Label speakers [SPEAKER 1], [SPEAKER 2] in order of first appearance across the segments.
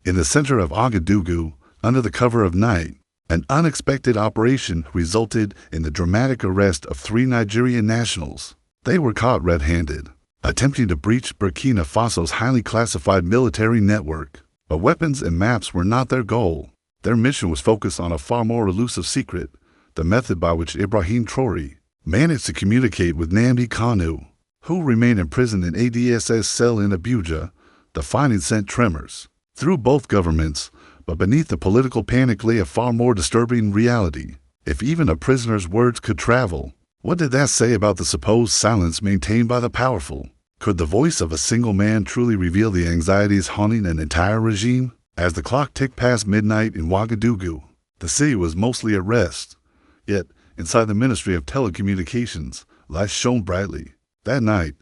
[SPEAKER 1] In the center of Ouagadougou, under the cover of night, an unexpected operation resulted in the dramatic arrest of 3 Nigerian nationals. They were caught red-handed, attempting to breach Burkina Faso's highly classified military network. But weapons and maps were not their goal. Their mission was focused on a far more elusive secret, the method by which Ibrahim Traoré managed to communicate with Nnamdi Kanu, who remained imprisoned in a DSS cell in Abuja. The finding sent tremors through both governments, but beneath the political panic lay a far more disturbing reality. If even a prisoner's words could travel, what did that say about the supposed silence maintained by the powerful? Could the voice of a single man truly reveal the anxieties haunting an entire regime? As the clock ticked past midnight in Ouagadougou, the city was mostly at rest. Yet, inside the Ministry of Telecommunications, lights shone brightly. That night,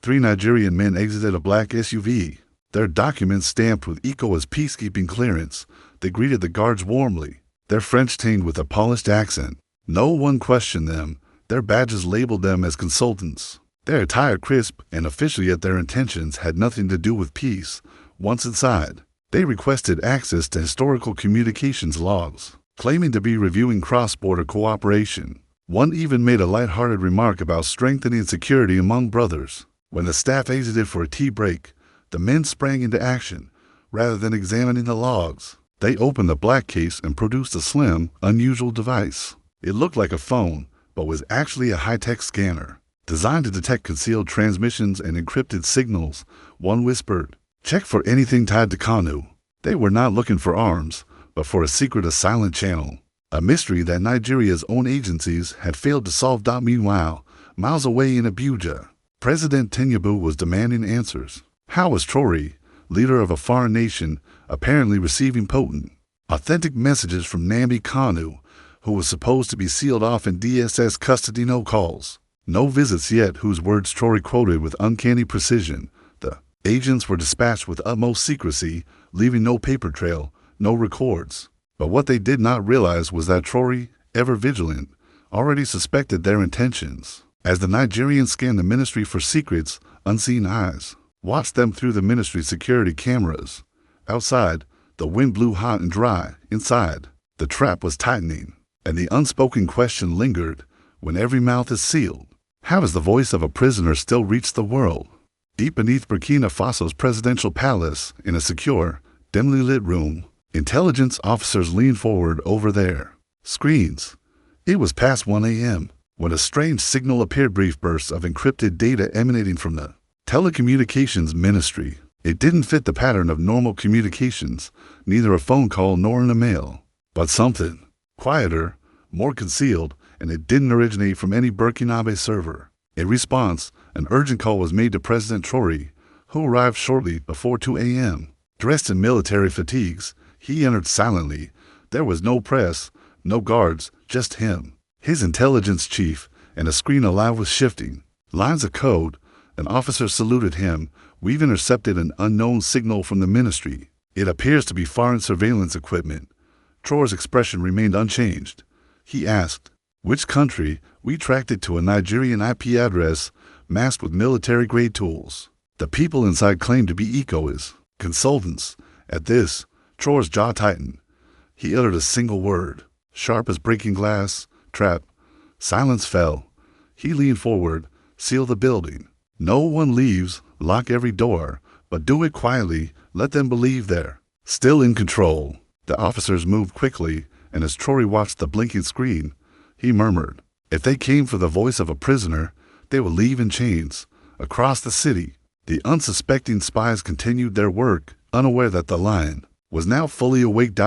[SPEAKER 1] 3 Nigerian men exited a black SUV, their documents stamped with ECOWAS peacekeeping clearance. They greeted the guards warmly, their French tinged with a polished accent. No one questioned them. Their badges labeled them as consultants. Their attire crisp and official, yet their intentions had nothing to do with peace. Once inside, they requested access to historical communications logs, claiming to be reviewing cross-border cooperation. One even made a light-hearted remark about strengthening security among brothers. When the staff exited for a tea break, the men sprang into action. Rather than examining the logs, they opened the black case and produced a slim, unusual device. It looked like a phone, but was actually a high-tech scanner, designed to detect concealed transmissions and encrypted signals. One whispered, "Check for anything tied to Kanu." They were not looking for arms, but for a secret, a silent channel, a mystery that Nigeria's own agencies had failed to solve. Meanwhile, miles away in Abuja, President Tinubu was demanding answers. How was Traoré, leader of a foreign nation, apparently receiving potent, authentic messages from Nnamdi Kanu, who was supposed to be sealed off in DSS custody? No calls, no visits, yet whose words Traoré quoted with uncanny precision. The agents were dispatched with utmost secrecy, leaving no paper trail, no records. But what they did not realize was that Traoré, ever vigilant, already suspected their intentions. As the Nigerians scanned the ministry for secrets, unseen eyes watched them through the ministry's security cameras. Outside, the wind blew hot and dry. Inside, the trap was tightening, and the unspoken question lingered. When every mouth is sealed, how does the voice of a prisoner still reach the world? Deep beneath Burkina Faso's presidential palace, in a secure, dimly lit room, intelligence officers leaned forward over their screens. It was past 1 a.m. when a strange signal appeared, brief bursts of encrypted data emanating from the telecommunications ministry. It didn't fit the pattern of normal communications, neither a phone call nor an email, but something quieter, more concealed, and it didn't originate from any Burkina Faso server. In response, an urgent call was made to President Traoré, who arrived shortly before 2 a.m. Dressed in military fatigues, he entered silently. There was no press, no guards, just him, his intelligence chief, and a screen alive with shifting lines of code. An officer saluted him. "We've intercepted an unknown signal from the ministry. It appears to be foreign surveillance equipment." Traoré's expression remained unchanged. He asked, "Which country?" "We tracked it to a Nigerian IP address, masked with military-grade tools. The people inside claim to be ECOWAS consultants." At this, Traoré's jaw tightened. He uttered a single word, sharp as breaking glass: "Trap." Silence fell. He leaned forward. "Seal the building. No one leaves. Lock every door, but do it quietly. Let them believe they're still in control." The officers moved quickly, and as Traoré watched the blinking screen, he murmured, "If they came for the voice of a prisoner, they will leave in chains." Across the city, the unsuspecting spies continued their work, unaware that the lion was now fully awake.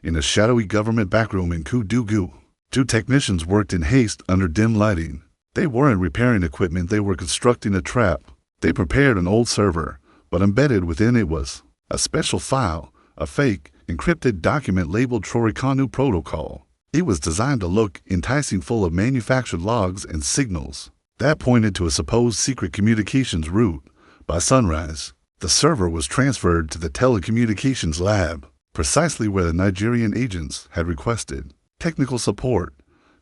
[SPEAKER 1] In a shadowy government backroom in Ouagadougou, 2 technicians worked in haste under dim lighting. They weren't repairing equipment, they were constructing a trap. They prepared an old server, but embedded within it was a special file, a fake, encrypted document labeled Traoré Kanu Protocol. It was designed to look enticing, full of manufactured logs and signals that pointed to a supposed secret communications route. By sunrise, the server was transferred to the telecommunications lab, precisely where the Nigerian agents had requested technical support.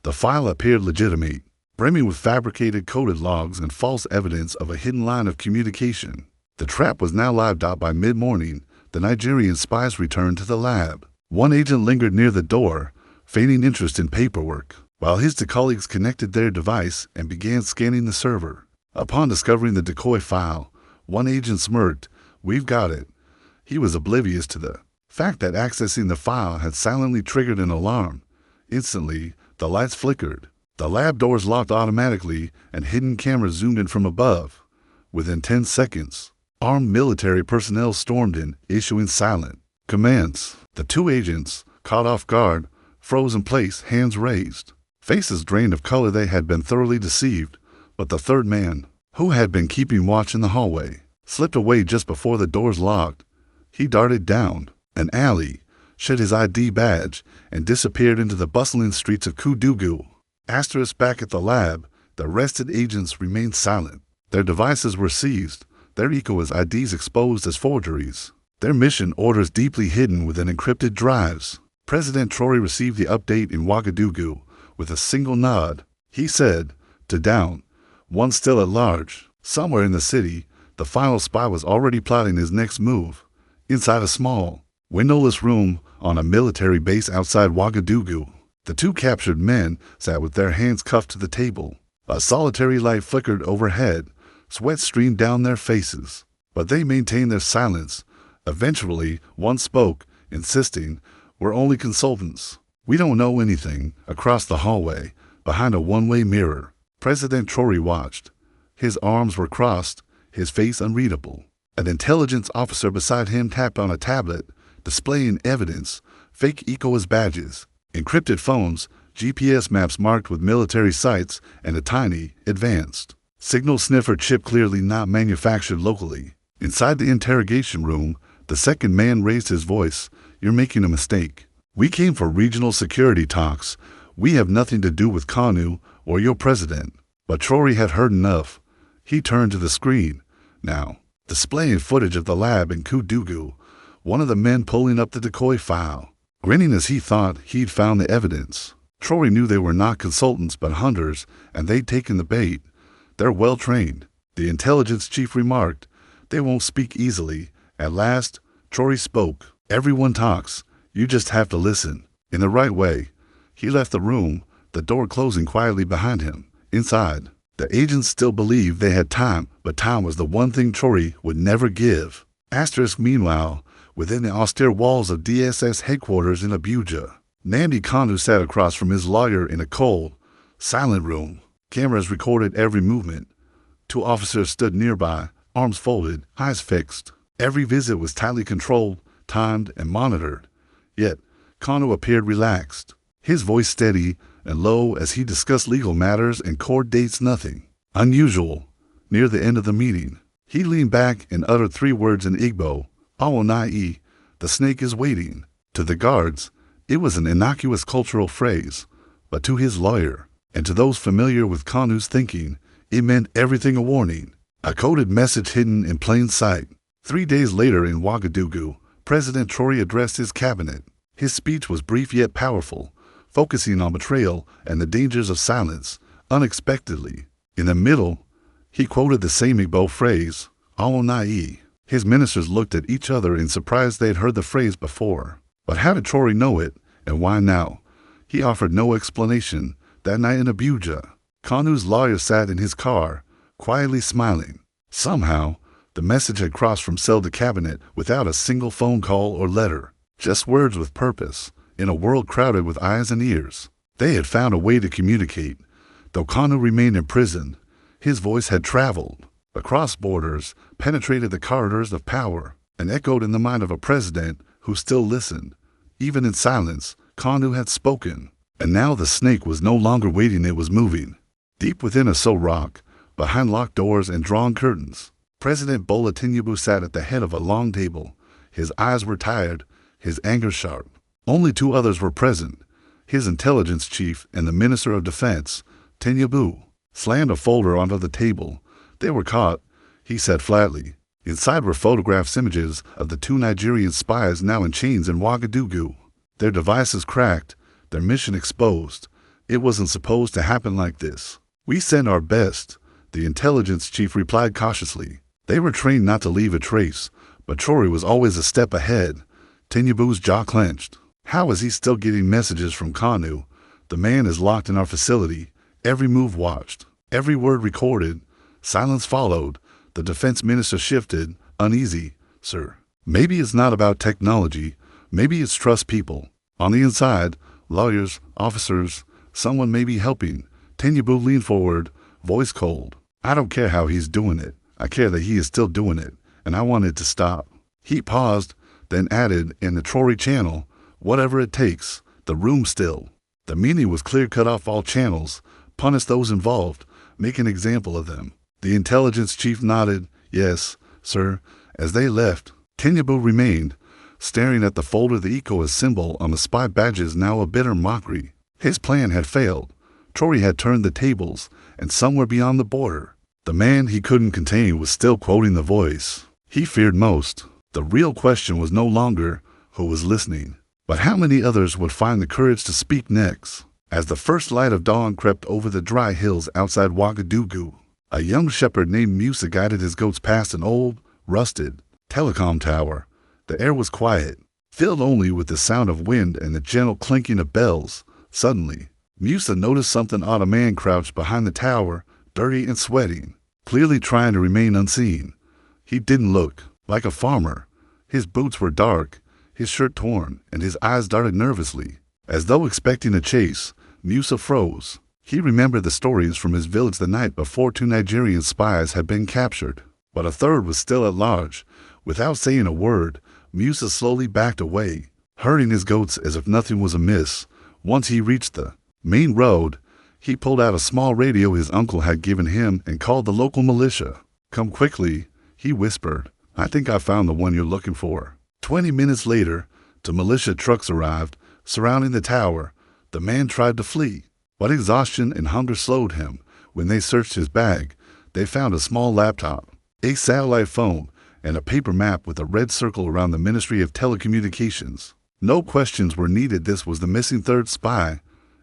[SPEAKER 1] The file appeared legitimate, brimming with fabricated coded logs and false evidence of a hidden line of communication. The trap was now live. By mid-morning, the Nigerian spies returned to the lab. One agent lingered near the door, feigning interest in paperwork, while his two colleagues connected their device and began scanning the server. Upon discovering the decoy file, one agent smirked. "We've got it." He was oblivious to the fact that accessing the file had silently triggered an alarm. Instantly, the lights flickered. The lab doors locked automatically and hidden cameras zoomed in from above. Within 10 seconds, armed military personnel stormed in, issuing silent commands. The two agents, caught off guard, froze in place, hands raised. Faces drained of color, they had been thoroughly deceived, but the third man, who had been keeping watch in the hallway, slipped away just before the doors locked. He darted down an alley, shed his ID badge, and disappeared into the bustling streets of Kudugu. Back at the lab, the arrested agents remained silent. Their devices were seized, their ECOWAS IDs exposed as forgeries, their mission orders deeply hidden within encrypted drives. President Traoré received the update in Ouagadougou with a single nod. He said, "To down, one still at large." Somewhere in the city, the final spy was already plotting his next move. Inside a small, windowless room on a military base outside Ouagadougou, the two captured men sat with their hands cuffed to the table. A solitary light flickered overhead. Sweat streamed down their faces, but they maintained their silence. Eventually, one spoke, insisting, "We're only consultants. We don't know anything." Across the hallway, behind a one-way mirror, President Traoré watched. His arms were crossed, his face unreadable. An intelligence officer beside him tapped on a tablet, displaying evidence, fake ECOWAS badges, encrypted phones, GPS maps marked with military sites, and a tiny, advanced signal sniffer chip clearly not manufactured locally. Inside the interrogation room, the second man raised his voice. "You're making a mistake. We came for regional security talks. We have nothing to do with Kanu or your president." But Traoré had heard enough. He turned to the screen, now displaying footage of the lab in Kudugu, one of the men pulling up the decoy file, grinning as he thought he'd found the evidence. Traoré knew they were not consultants but hunters, and they'd taken the bait. "They're well trained," the intelligence chief remarked. "They won't speak easily." At last, Traoré spoke. "Everyone talks. You just have to listen in the right way." He left the room, the door closing quietly behind him. Inside, the agents still believed they had time, but time was the one thing Traoré would never give. Meanwhile, within the austere walls of DSS headquarters in Abuja, Nnamdi Kanu sat across from his lawyer in a cold, silent room. Cameras recorded every movement. Two officers stood nearby, arms folded, eyes fixed. Every visit was tightly controlled, timed, and monitored. Yet, Kanu appeared relaxed, his voice steady and low as he discussed legal matters and court dates. Nothing unusual. Near the end of the meeting, he leaned back and uttered 3 words in Igbo, "Awonai, the snake is waiting." To the guards, it was an innocuous cultural phrase, but to his lawyer, and to those familiar with Kanu's thinking, it meant everything. A warning, a coded message hidden in plain sight. 3 days later in Ouagadougou, President Traoré addressed his cabinet. His speech was brief yet powerful, focusing on betrayal and the dangers of silence. Unexpectedly, in the middle, he quoted the same Igbo phrase, "Awonai." His ministers looked at each other in surprise. They'd heard the phrase before. But how did Traoré know it, and why now? He offered no explanation. That night in Abuja, Kanu's lawyer sat in his car, quietly smiling. Somehow, the message had crossed from cell to cabinet without a single phone call or letter. Just words with purpose, in a world crowded with eyes and ears. They had found a way to communicate. Though Kanu remained in prison, his voice had traveled across borders, penetrated the corridors of power, and echoed in the mind of a president who still listened. Even in silence, Kanu had spoken. And now the snake was no longer waiting, it was moving. Deep within a rock, behind locked doors and drawn curtains, President Bola Tinubu sat at the head of a long table. His eyes were tired, his anger sharp. Only 2 others were present, his intelligence chief and the Minister of Defense. Tinubu slammed a folder onto the table. "They were caught," he said flatly. Inside were photographs, images of the 2 Nigerian spies now in chains in Ouagadougou. Their devices cracked, their mission exposed. It wasn't supposed to happen like this. "We sent our best," the intelligence chief replied cautiously. "They were trained not to leave a trace, But Traoré was always a step ahead. Tinubu's jaw clenched. How is he still getting messages from Kanu? The man is locked in our facility. Every move watched. Every word recorded. Silence followed. The defense minister shifted, uneasy. Sir, maybe it's not about technology. Maybe it's trust people. On the inside, lawyers, officers, someone may be helping. Tinubu leaned forward, voice cold. I don't care how he's doing it. I care that he is still doing it, and I want it to stop. He paused, then added in the Traoré channel, whatever it takes, the room still. The meaning was clear: cut off all channels, punish those involved, make an example of them. The intelligence chief nodded, yes, sir. As they left, Tinubu remained, staring at the folder. The ECOWAS symbol on the spy badges, now a bitter mockery. His plan had failed. Traoré had turned the tables, and somewhere beyond the border, the man he couldn't contain was still quoting the voice he feared most. The real question was no longer who was listening, but how many others would find the courage to speak next. As the first light of dawn crept over the dry hills outside Ouagadougou, a young shepherd named Musa guided his goats past an old, rusted telecom tower. The air was quiet, filled only with the sound of wind and the gentle clinking of bells. Suddenly, Musa noticed something odd. A man crouched behind the tower, dirty and sweating, clearly trying to remain unseen. He didn't look like a farmer. His boots were dark, his shirt torn, and his eyes darted nervously. As though expecting a chase, Musa froze. He remembered the stories from his village the night before. 2 Nigerian spies had been captured, but a third was still at large. Without saying a word, Musa slowly backed away, herding his goats as if nothing was amiss. Once he reached the main road, he pulled out a small radio his uncle had given him and called the local militia. Come quickly, he whispered. I think I found the one you're looking for. 20 minutes later, 2 militia trucks arrived, surrounding the tower. The man tried to flee, but exhaustion and hunger slowed him. When they searched his bag, they found a small laptop, a satellite phone, and a paper map with a red circle around the Ministry of Telecommunications. No questions were needed. This was the missing third spy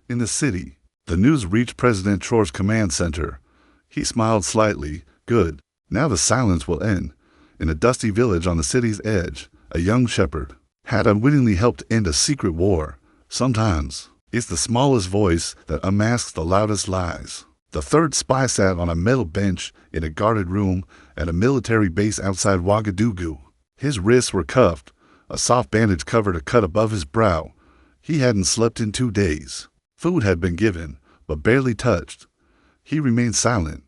[SPEAKER 1] in the city. The news reached President Traoré's command center. He smiled slightly. Good. Now the silence will end. In a dusty village on the city's edge, a young shepherd had unwittingly helped end a secret war. Sometimes it's the smallest voice that unmasks the loudest lies. The third spy sat on a metal bench in a guarded room at a military base outside Ouagadougou. His wrists were cuffed. A soft bandage covered a cut above his brow. He hadn't slept in 2 days. Food had been given, but barely touched. He remained silent.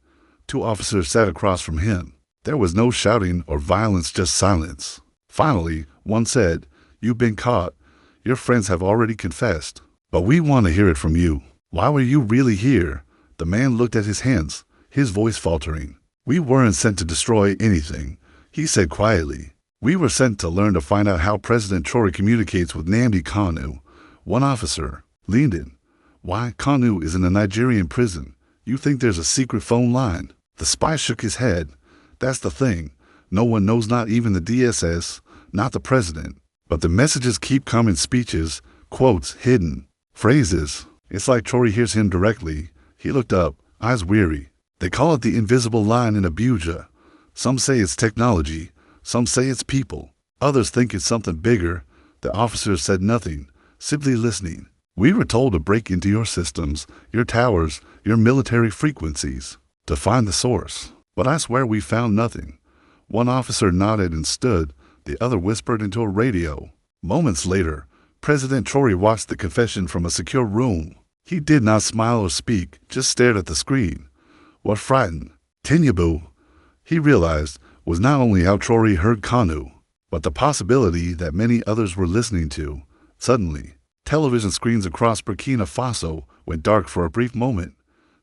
[SPEAKER 1] 2 officers sat across from him. There was no shouting or violence, just silence. Finally, one said, "You've been caught. Your friends have already confessed. But we want to hear it from you. Why were you really here?" The man looked at his hands, his voice faltering. "We weren't sent to destroy anything," he said quietly. "We were sent to learn, to find out how President Traoré communicates with Nnamdi Kanu." One officer leaned in. "Why, Kanu is in a Nigerian prison. You think there's a secret phone line?" The spy shook his head. "That's the thing. No one knows, not even the DSS, not the president. But the messages keep coming, speeches, quotes, hidden phrases. It's like Traoré hears him directly." He looked up, eyes weary. "They call it the invisible line in Abuja. Some say it's technology. Some say it's people. Others think it's something bigger." The officers said nothing, simply listening. "We were told to break into your systems, your towers, your military frequencies, to find the source. But I swear we found nothing." One officer nodded and stood. The other whispered into a radio. Moments later, President Traoré watched the confession from a secure room. He did not smile or speak, just stared at the screen. What frightened Tinubu, he realized, was not only how Traoré heard Kanu, but the possibility that many others were listening to. Suddenly, television screens across Burkina Faso went dark for a brief moment.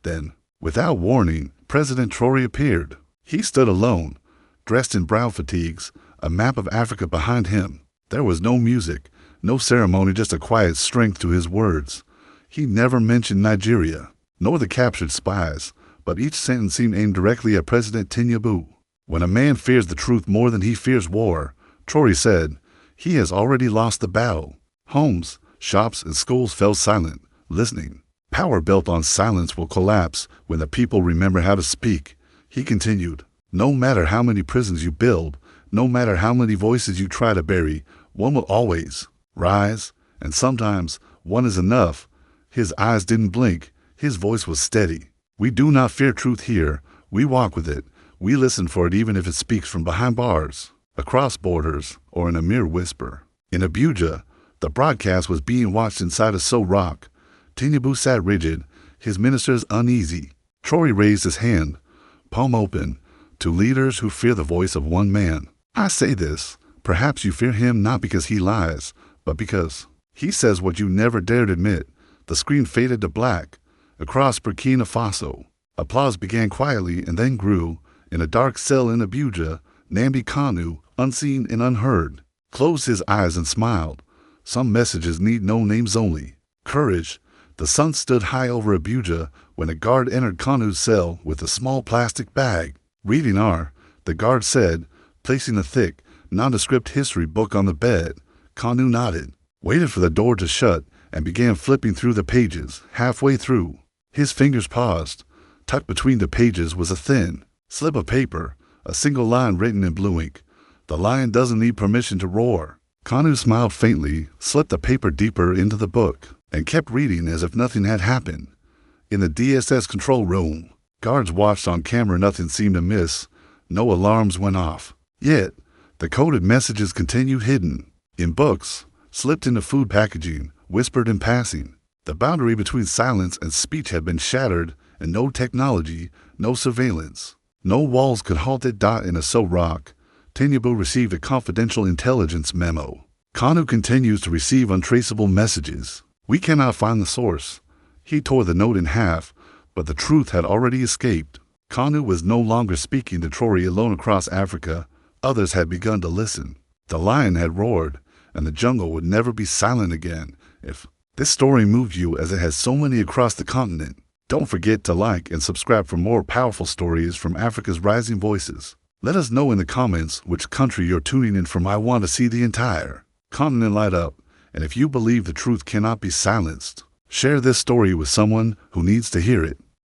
[SPEAKER 1] Then, without warning, President Traoré appeared. He stood alone, dressed in brown fatigues, a map of Africa behind him. There was no music, no ceremony, just a quiet strength to his words. He never mentioned Nigeria, nor the captured spies, but each sentence seemed aimed directly at President Tinubu. When a man fears the truth more than he fears war, Traoré said, he has already lost the battle. Homes, shops, and schools fell silent, listening. Power built on silence will collapse when the people remember how to speak. He continued, no matter how many prisons you build, No matter how many voices you try to bury, one will always rise, and sometimes one is enough. His eyes didn't blink. His voice was steady. We do not fear truth here. We walk with it. We listen for it even if it speaks from behind bars, across borders, or in a mere whisper. In Abuja, the broadcast was being watched inside a So Rock. Tinubu sat rigid, his ministers uneasy. Traoré raised his hand, palm open, to leaders who fear the voice of one man. I say this, perhaps you fear him not because he lies, but because he says what you never dared admit. The screen faded to black. Across Burkina Faso, applause began quietly and then grew. In a dark cell in Abuja, Nnamdi Kanu, unseen and unheard, closed his eyes and smiled. Some messages need no names only. Courage. The sun stood high over Abuja when a guard entered Kanu's cell with a small plastic bag. Reading R, the guard said, placing a thick, nondescript history book on the bed. Kanu nodded, waited for the door to shut, and began flipping through the pages. Halfway through, his fingers paused. Tucked between the pages was a thin slip of paper, a single line written in blue ink. The lion doesn't need permission to roar. Kanu smiled faintly, slipped the paper deeper into the book, and kept reading as if nothing had happened. In the DSS control room, guards watched on camera. Nothing seemed amiss. No alarms went off. Yet, the coded messages continued hidden. In books, slipped into food packaging, whispered in passing. The boundary between silence and speech had been shattered, and no technology, no surveillance, no walls could halt it. In a So Rock, Tinubu received a confidential intelligence memo. Kanu continues to receive untraceable messages. We cannot find the source. He tore the note in half, but the truth had already escaped. Kanu was no longer speaking to Traoré alone across Africa. Others had begun to listen. The lion had roared, and the jungle would never be silent again. If this story moved you as it has so many across the continent, don't forget to like and subscribe for more powerful stories from Africa's rising voices. Let us know in the comments which country you're tuning in from. I want to see the entire continent light up. And if you believe the truth cannot be silenced, share this story with someone who needs to hear it.